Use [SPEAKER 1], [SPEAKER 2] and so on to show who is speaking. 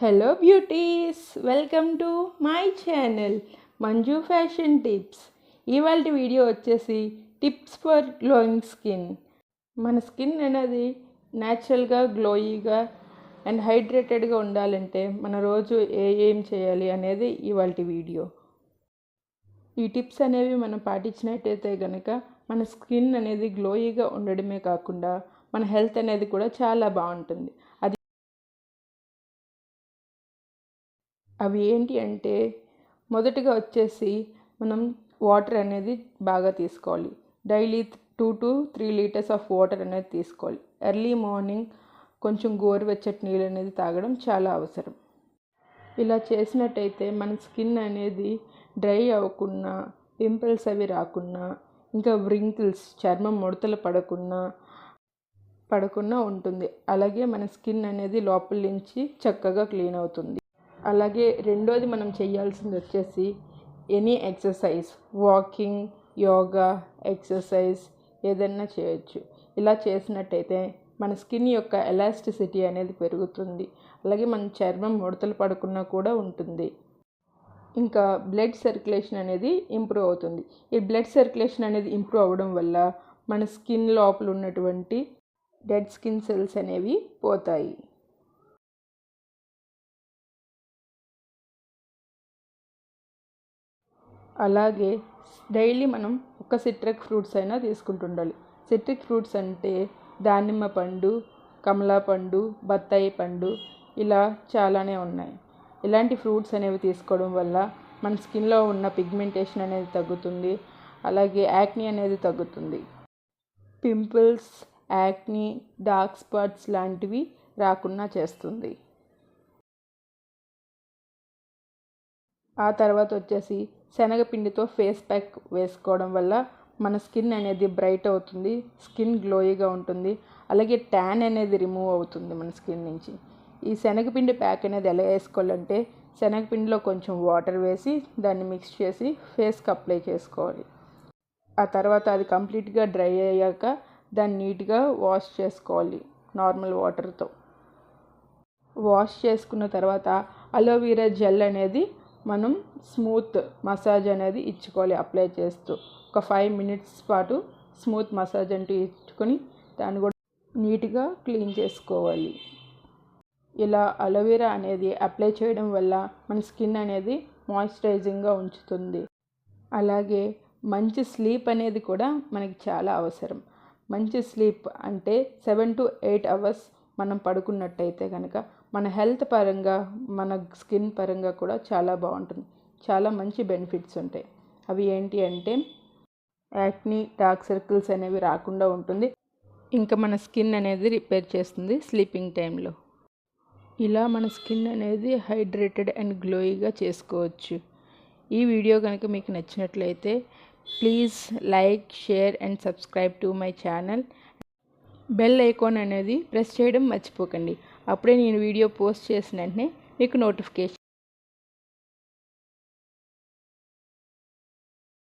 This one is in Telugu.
[SPEAKER 1] Hello beauties, welcome to my channel Manju fashion tips. ఇవాళ వీడియో వచ్చేసి టిప్స్ ఫర్ గ్లోయింగ్ స్కిన్. మన స్కిన్ అనేది న్యాచురల్గా గ్లోయీగా అండ్ హైడ్రేటెడ్గా ఉండాలంటే మన రోజు ఏం చేయాలి అనేది ఇవాళ వీడియో. ఈ టిప్స్ అనేవి మనం పాటించినట్టయితే కనుక మన స్కిన్ అనేది గ్లోయీగా ఉండడమే కాకుండా మన హెల్త్ అనేది కూడా చాలా బాగుంటుంది. అవి ఏంటి అంటే, మొదటిగా వచ్చేసి మనం వాటర్ అనేది బాగా తీసుకోవాలి. Daily 2 to 3 litres of water అనేది తీసుకోవాలి. ఎర్లీ మార్నింగ్ కొంచెం గోరువెచ్చటి నీళ్ళు అనేది తాగడం చాలా అవసరం. ఇలా చేసినట్టయితే మన స్కిన్ అనేది డ్రై అవ్వకుండా, పింపుల్స్ అవి రాకుండా, ఇంకా వ్రింకిల్స్ చర్మం ముడతలు పడకుండా ఉంటుంది. అలాగే మన స్కిన్ అనేది లోపల నుంచి చక్కగా క్లీన్ అవుతుంది. అలాగే రెండోది మనం చేయాల్సింది వచ్చేసి any exercise, walking, yoga, exercise ఏదైనా చేయొచ్చు. ఇలా చేసినట్టయితే మన స్కిన్ యొక్క ఎలాస్టిసిటీ అనేది పెరుగుతుంది. అలాగే మన చర్మం ముడతలు పడకుండా కూడా ఉంటుంది. ఇంకా బ్లడ్ సర్క్యులేషన్ అనేది ఇంప్రూవ్ అవుతుంది. ఈ బ్లడ్ సర్క్యులేషన్ అనేది ఇంప్రూవ్ అవ్వడం వల్ల మన స్కిన్ లోపల ఉన్నటువంటి డెడ్ స్కిన్ సెల్స్ అనేవి పోతాయి. అలాగే డైలీ మనం ఒక సిట్రిక్ ఫ్రూట్స్ అయినా తీసుకుంటుండాలి. సిట్రిక్ ఫ్రూట్స్ అంటే దానిమ్మ పండు, కమలా పండు, బత్తాయి పండు, ఇలా చాలానే ఉన్నాయి. ఇలాంటి ఫ్రూట్స్ అనేవి తీసుకోవడం వల్ల మన స్కిన్లో ఉన్న పిగ్మెంటేషన్ అనేది తగ్గుతుంది. అలాగే యాక్నీ అనేది తగ్గుతుంది. పింపుల్స్, యాక్నీ, డార్క్ స్పాట్స్ లాంటివి రాకుండా చేస్తుంది. ఆ తర్వాత వచ్చేసి శనగపిండితో ఫేస్ ప్యాక్ వేసుకోవడం వల్ల మన స్కిన్ అనేది బ్రైట్ అవుతుంది, స్కిన్ గ్లోయిగా ఉంటుంది. అలాగే ట్యాన్ అనేది రిమూవ్ అవుతుంది మన స్కిన్ నుంచి. ఈ శనగపిండి ప్యాక్ అనేది ఎలా వేసుకోవాలంటే, శనగపిండిలో కొంచెం వాటర్ వేసి దాన్ని మిక్స్ చేసి ఫేస్కి అప్లై చేసుకోవాలి. ఆ తర్వాత అది కంప్లీట్గా డ్రై అయ్యాక దాన్ని నీట్గా వాష్ చేసుకోవాలి నార్మల్ వాటర్తో. వాష్ చేసుకున్న తర్వాత అలోవెరా జెల్ అనేది మనం స్మూత్ మసాజ్ అనేది ఇచ్చుకోవాలి. అప్లై చేస్తూ ఒక 5 minutes పాటు స్మూత్ మసాజ్ అంటూ ఇచ్చుకొని దాన్ని కూడా నీట్గా క్లీన్ చేసుకోవాలి. ఇలా అలోవెరా అనేది అప్లై చేయడం వల్ల మన స్కిన్ అనేది మాయిశ్చరైజింగ్గా ఉంచుతుంది. అలాగే మంచి స్లీప్ అనేది కూడా మనకి చాలా అవసరం. మంచి స్లీప్ అంటే 7 to 8 hours మనం పడుకున్నట్టయితే కనుక మన హెల్త్ పరంగా, మన స్కిన్ పరంగా కూడా చాలా బాగుంటుంది. చాలా మంచి బెనిఫిట్స్ ఉంటాయి. అవి ఏంటి అంటే, యాక్నీ, డార్క్ సర్కిల్స్ అనేవి రాకుండా ఉంటుంది. ఇంకా మన స్కిన్ అనేది రిపేర్ చేస్తుంది స్లీపింగ్ టైంలో. ఇలా మన స్కిన్ అనేది హైడ్రేటెడ్ అండ్ గ్లోయిగా చేసుకోవచ్చు. ఈ వీడియో కనుక మీకు నచ్చినట్లయితే please like, share and subscribe to my channel. Bell icon అనేది ప్రెస్ చేయడం మర్చిపోకండి. అప్పుడే నేను వీడియో పోస్ట్ చేసిన వెంటనే మీకు నోటిఫికేషన్